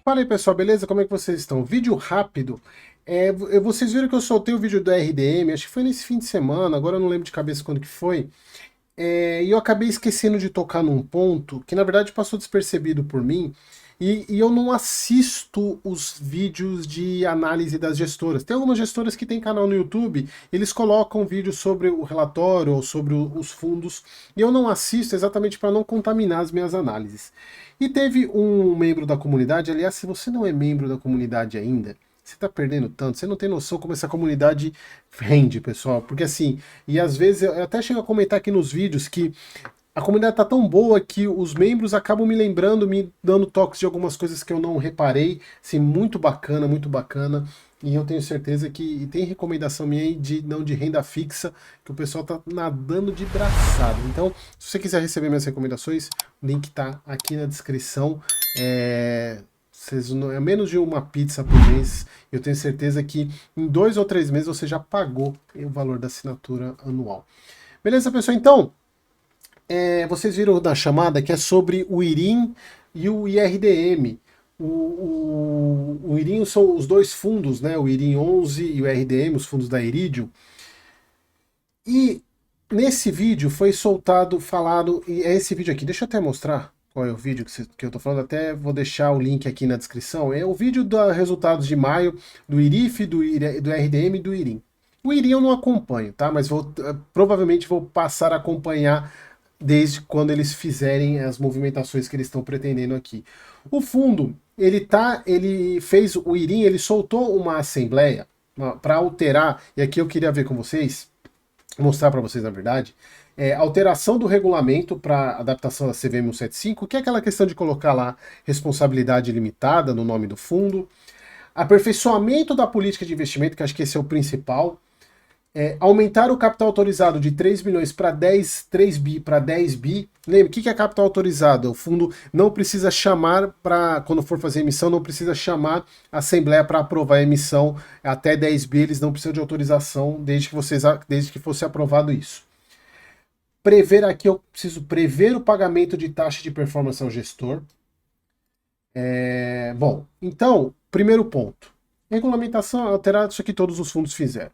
Fala aí pessoal, beleza? Como é que vocês estão? Vídeo rápido. Vocês viram que eu soltei o vídeo do RDM, acho que foi nesse fim de semana, agora eu não lembro de cabeça quando que foi. E eu acabei esquecendo de tocar num ponto que na verdade passou despercebido por mim. E eu não assisto os vídeos de análise das gestoras. Tem algumas gestoras que têm canal no YouTube, eles colocam vídeos sobre o relatório ou sobre os fundos, e eu não assisto exatamente para não contaminar as minhas análises. E teve um membro da comunidade, aliás, se você não é membro da comunidade ainda, você tá perdendo tanto, você não tem noção como essa comunidade rende, pessoal. Porque assim, e às vezes eu até chego a comentar aqui nos vídeos que a comunidade tá tão boa que os membros acabam me lembrando, me dando toques de algumas coisas que eu não reparei. Assim, muito bacana, muito bacana. E eu tenho certeza que e tem recomendação minha aí de não de renda fixa, que o pessoal tá nadando de braçada. Então, se você quiser receber minhas recomendações, o link tá aqui na descrição. É menos de uma pizza por mês. Eu tenho certeza que em 2 ou 3 meses você já pagou o valor da assinatura anual. Beleza, pessoal? Então, vocês viram da chamada que é sobre o IRIM e o IRDM. O IRIM são os dois fundos, né? O IRIM 11 e o RDM, os fundos da Iridium. E nesse vídeo foi soltado, falado, e é esse vídeo aqui. Deixa eu até mostrar qual é o vídeo que eu tô falando, até vou deixar o link aqui na descrição. É o vídeo dos resultados de maio do IRIF, do RDM e do IRIM. O IRIM eu não acompanho, tá? Mas provavelmente vou passar a acompanhar desde quando eles fizerem as movimentações que eles estão pretendendo aqui. O fundo, ele fez o IRIM, ele soltou uma assembleia para alterar, e aqui eu queria ver com vocês, mostrar para vocês na verdade, alteração do regulamento para adaptação da CVM 175, que é aquela questão de colocar lá responsabilidade limitada no nome do fundo, aperfeiçoamento da política de investimento, que acho que esse é o principal, aumentar o capital autorizado de 3 milhões para 10, 3 bi para 10 bi. Lembre, o que é capital autorizado? O fundo não precisa chamar para, quando for fazer emissão, não precisa chamar a Assembleia para aprovar a emissão. Até 10 bi eles não precisam de autorização desde que fosse aprovado isso. Prever aqui, eu preciso prever o pagamento de taxa de performance ao gestor. Bom, então, primeiro ponto. Regulamentação alterada, isso aqui todos os fundos fizeram.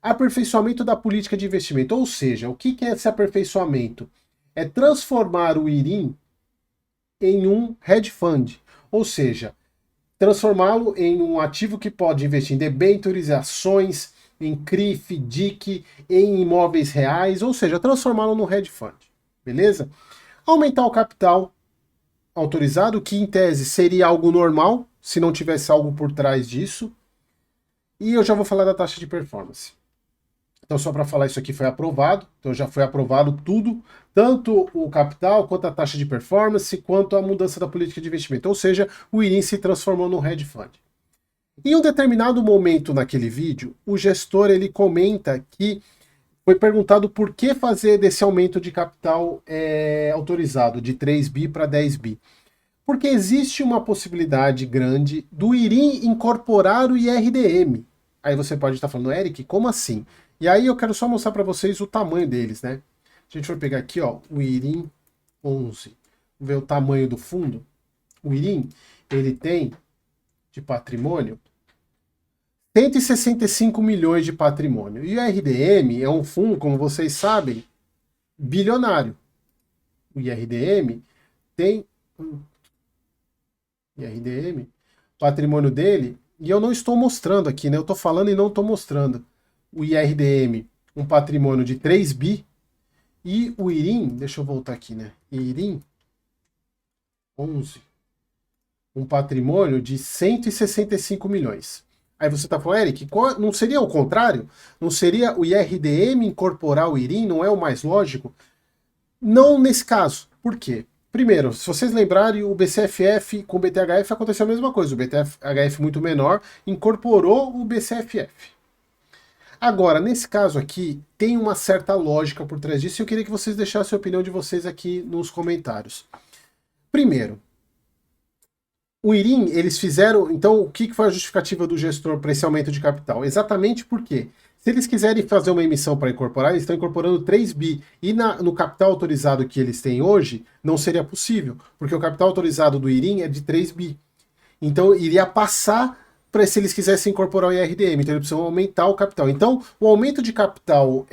Aperfeiçoamento da política de investimento, ou seja, o que é esse aperfeiçoamento? É transformar o IRIM em um hedge fund, ou seja, transformá-lo em um ativo que pode investir em debêntures, ações, em CRIF, DIC, em imóveis reais, ou seja, transformá-lo num hedge fund, beleza? Aumentar o capital autorizado, que em tese seria algo normal, se não tivesse algo por trás disso, e eu já vou falar da taxa de performance. Então, só para falar, isso aqui foi aprovado. Então, já foi aprovado tudo, tanto o capital, quanto a taxa de performance, quanto a mudança da política de investimento. Ou seja, o IRIM se transformou num hedge fund. Em um determinado momento naquele vídeo, o gestor ele comenta que foi perguntado por que fazer desse aumento de capital autorizado de 3 bi para 10 bi. Porque existe uma possibilidade grande do IRIM incorporar o IRDM. Aí você pode estar falando, Eric, como assim? E aí eu quero só mostrar para vocês o tamanho deles, né? A gente vai pegar aqui, ó, o IRIM 11. Vamos ver o tamanho do fundo. O IRIM, ele tem de patrimônio 165 milhões de patrimônio. E o RDM é um fundo, como vocês sabem, bilionário. O IRDM tem IRDM, patrimônio dele, e eu não estou mostrando aqui, né? Eu estou falando e não estou mostrando. O IRDM, um patrimônio de 3 bi, e o IRIM, deixa eu voltar aqui, né? IRIM 11, um patrimônio de 165 milhões. Aí você está falando, Eric, não seria o contrário? Não seria o IRDM incorporar o IRIM? Não é o mais lógico? Não nesse caso. Por quê? Primeiro, se vocês lembrarem, o BCFF com o BTHF aconteceu a mesma coisa. O BTHF muito menor incorporou o BCFF. Agora, nesse caso aqui, tem uma certa lógica por trás disso e eu queria que vocês deixassem a opinião de vocês aqui nos comentários. Primeiro, o IRIM, eles fizeram. Então, o que foi a justificativa do gestor para esse aumento de capital? Exatamente porque, se eles quiserem fazer uma emissão para incorporar, eles estão incorporando 3 bi. E no capital autorizado que eles têm hoje, não seria possível, porque o capital autorizado do IRIM é de 3 bi. Então iria passar para se eles quisessem incorporar o IRDM, então eles precisam aumentar o capital. Então o aumento de capital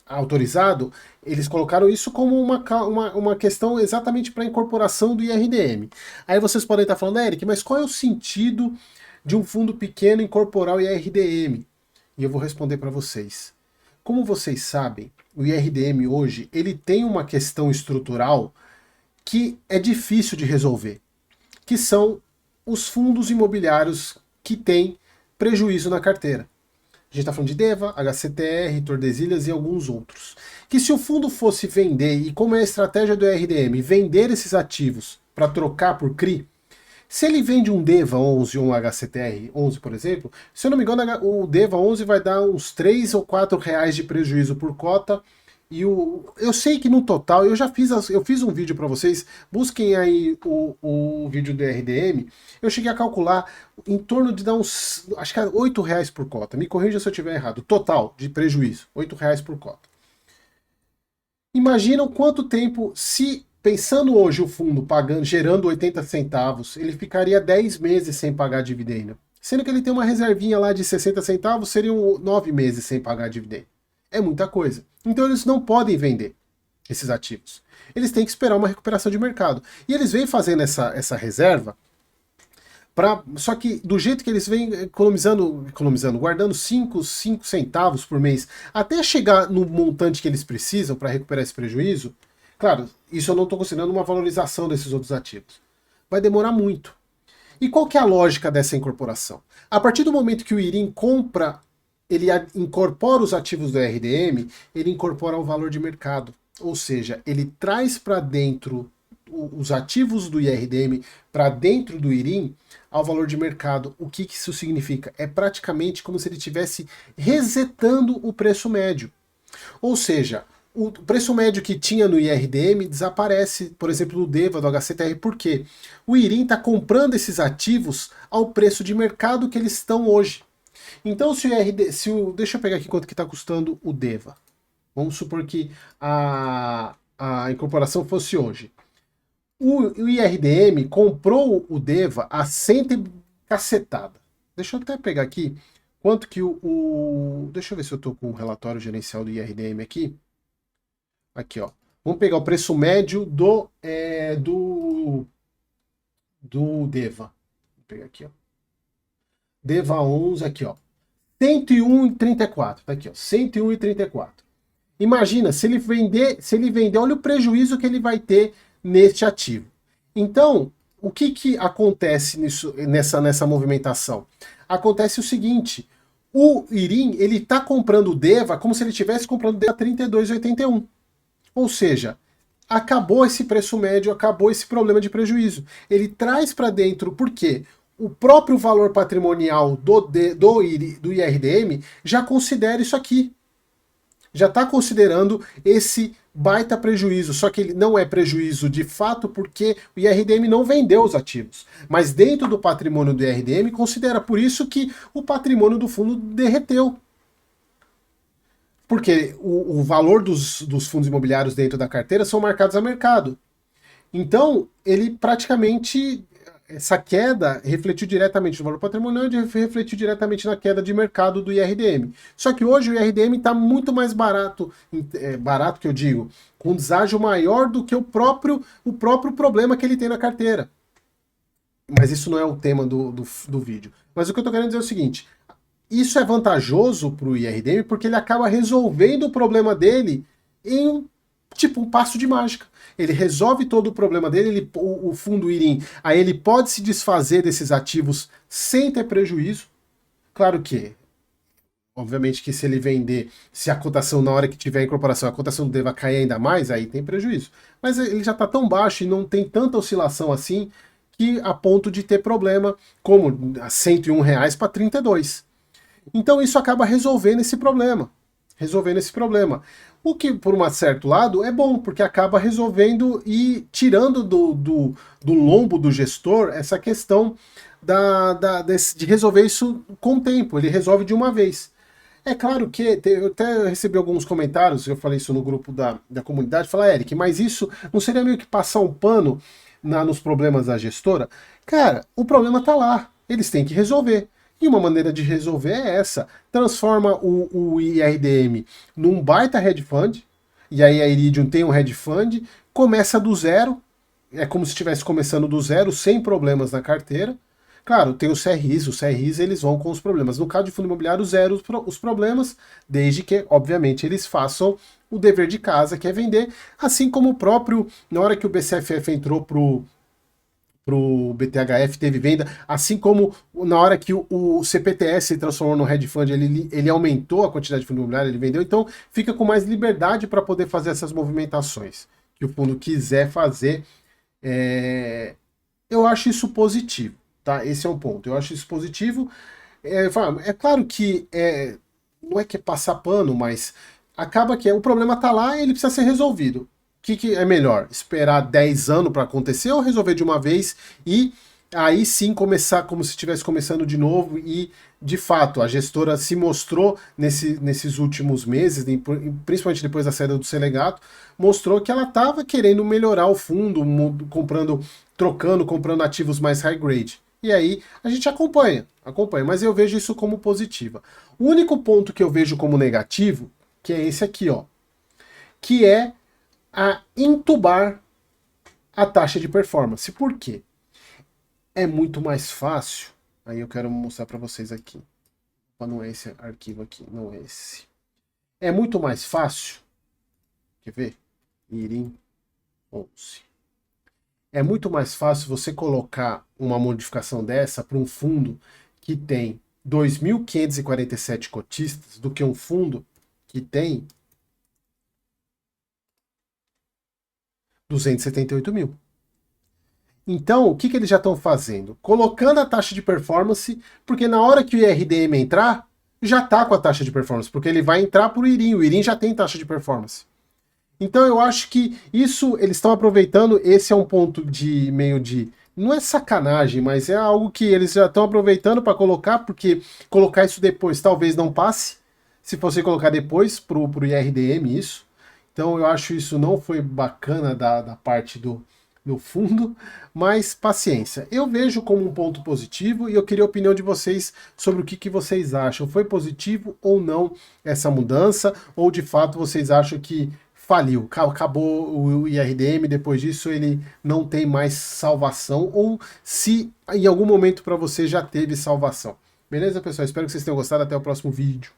autorizado, eles colocaram isso como uma questão exatamente para a incorporação do IRDM. Aí vocês podem estar falando, Eric, mas qual é o sentido de um fundo pequeno incorporar o IRDM? E eu vou responder para vocês. Como vocês sabem, o IRDM hoje ele tem uma questão estrutural que é difícil de resolver, que são os fundos imobiliários que têm prejuízo na carteira. A gente está falando de DEVA, HCTR, Tordesilhas e alguns outros. Que se o fundo fosse vender, e como é a estratégia do IRDM, vender esses ativos para trocar por CRI, se ele vende um DEVA 11 ou um HCTR 11, por exemplo, se eu não me engano, o DEVA 11 vai dar uns 3 ou 4 reais de prejuízo por cota. E eu sei que no total, eu fiz um vídeo para vocês, busquem aí o vídeo do IRDM, eu cheguei a calcular em torno de dar uns, acho que é 8 reais por cota, me corrija se eu estiver errado, total de prejuízo, 8 reais por cota. Imaginam quanto tempo, se pensando hoje o fundo pagando, gerando 80 centavos, ele ficaria 10 meses sem pagar dividendo. Sendo que ele tem uma reservinha lá de 60 centavos, seriam 9 meses sem pagar dividendo. É muita coisa. Então eles não podem vender esses ativos. Eles têm que esperar uma recuperação de mercado. E eles vêm fazendo essa reserva, só que do jeito que eles vêm economizando, guardando 5 centavos por mês, até chegar no montante que eles precisam para recuperar esse prejuízo, claro, isso eu não estou considerando uma valorização desses outros ativos. Vai demorar muito. E qual que é a lógica dessa incorporação? A partir do momento que o IRIM compra, ele incorpora os ativos do IRDM, ele incorpora o valor de mercado. Ou seja, ele traz para dentro os ativos do IRDM para dentro do IRIM ao valor de mercado. O que isso significa? É praticamente como se ele estivesse resetando o preço médio. Ou seja, o preço médio que tinha no IRDM desaparece, por exemplo, no DEVA, do HCTR, por quê? O IRIM está comprando esses ativos ao preço de mercado que eles estão hoje. Então, deixa eu pegar aqui quanto que está custando o DEVA. Vamos supor que a incorporação fosse hoje. O IRDM comprou o DEVA a 100 cacetada. Deixa eu até pegar aqui quanto que deixa eu ver se eu estou com o relatório gerencial do IRDM aqui. Aqui, ó. Vamos pegar o preço médio do DEVA. Vou pegar aqui, ó. DEVA 11 aqui, ó. 101,34. Tá aqui, ó. 101,34. Imagina, se ele vender, olha o prejuízo que ele vai ter neste ativo. Então, o que acontece nessa movimentação? Acontece o seguinte, o IRIM, ele está comprando o DEVA como se ele estivesse comprando o DEVA 32,81. Ou seja, acabou esse preço médio, acabou esse problema de prejuízo. Ele traz para dentro, por quê? O próprio valor patrimonial do IRDM já considera isso aqui. Já está considerando esse baita prejuízo, só que ele não é prejuízo de fato porque o IRDM não vendeu os ativos. Mas dentro do patrimônio do IRDM considera, por isso que o patrimônio do fundo derreteu. Porque o valor dos fundos imobiliários dentro da carteira são marcados a mercado. Então, ele praticamente, essa queda refletiu diretamente no valor patrimonial e refletiu diretamente na queda de mercado do IRDM. Só que hoje o IRDM está muito mais barato, barato que eu digo, com um deságio maior do que o próprio problema que ele tem na carteira. Mas isso não é o tema do vídeo. Mas o que eu estou querendo dizer é o seguinte, isso é vantajoso para o IRDM porque ele acaba resolvendo o problema dele em um passo de mágica. Ele resolve todo o problema dele, o fundo IRIM, aí ele pode se desfazer desses ativos sem ter prejuízo. Claro que, obviamente que se ele vender, se a cotação na hora que tiver a incorporação, a cotação do DEVA cair ainda mais, aí tem prejuízo. Mas ele já está tão baixo e não tem tanta oscilação assim, que a ponto de ter problema, como a R$101 para 32. Então isso acaba resolvendo esse problema. O que, por um certo lado, é bom, porque acaba resolvendo e tirando do lombo do gestor essa questão de resolver isso com o tempo. Ele resolve de uma vez. É claro que eu até recebi alguns comentários, eu falei isso no grupo da comunidade, falar, Eric, mas isso não seria meio que passar um pano nos problemas da gestora? Cara, o problema tá lá. Eles têm que resolver. E uma maneira de resolver é essa. Transforma o IRDM num baita hedge fund, e aí a Iridium tem um hedge fund, começa do zero, é como se estivesse começando do zero, sem problemas na carteira. Claro, tem os CRIs eles vão com os problemas. No caso de fundo imobiliário, zero os problemas, desde que, obviamente, eles façam o dever de casa, que é vender, assim como o próprio, na hora que o BCFF entrou pro BTHF teve venda, assim como na hora que o CPTS se transformou no hedge fund, ele aumentou a quantidade de fundo imobiliário, ele vendeu, então fica com mais liberdade para poder fazer essas movimentações que o fundo quiser fazer. Eu acho isso positivo, tá? Esse é um ponto. Eu acho isso positivo. É claro que não é que é passar pano, mas acaba que o problema tá lá e ele precisa ser resolvido. O que é melhor? Esperar 10 anos para acontecer ou resolver de uma vez e aí sim começar como se estivesse começando de novo e, de fato, a gestora se mostrou nesses últimos meses, principalmente depois da saída do Selegato, mostrou que ela estava querendo melhorar o fundo, comprando ativos mais high grade. E aí a gente acompanha, mas eu vejo isso como positiva. O único ponto que eu vejo como negativo, que é esse aqui, ó, que é a entubar a taxa de performance. Por quê? É muito mais fácil. Aí eu quero mostrar para vocês aqui. Não é esse arquivo aqui, não é esse. É muito mais fácil. Quer ver? Irim 11. É muito mais fácil você colocar uma modificação dessa para um fundo que tem 2.547 cotistas do que um fundo que tem 278 mil. Então, o que eles já estão fazendo? Colocando a taxa de performance, porque na hora que o IRDM entrar, já está com a taxa de performance, porque ele vai entrar para o IRIM já tem taxa de performance. Então eu acho que isso eles estão aproveitando, esse é um ponto de meio de, não é sacanagem, mas é algo que eles já estão aproveitando para colocar, porque colocar isso depois talvez não passe, se você colocar depois pro IRDM isso. Então eu acho isso não foi bacana da parte do fundo, mas paciência. Eu vejo como um ponto positivo e eu queria a opinião de vocês sobre o que vocês acham. Foi positivo ou não essa mudança? Ou de fato vocês acham que faliu, acabou o IRDM, depois disso ele não tem mais salvação? Ou se em algum momento para você já teve salvação? Beleza, pessoal? Espero que vocês tenham gostado. Até o próximo vídeo.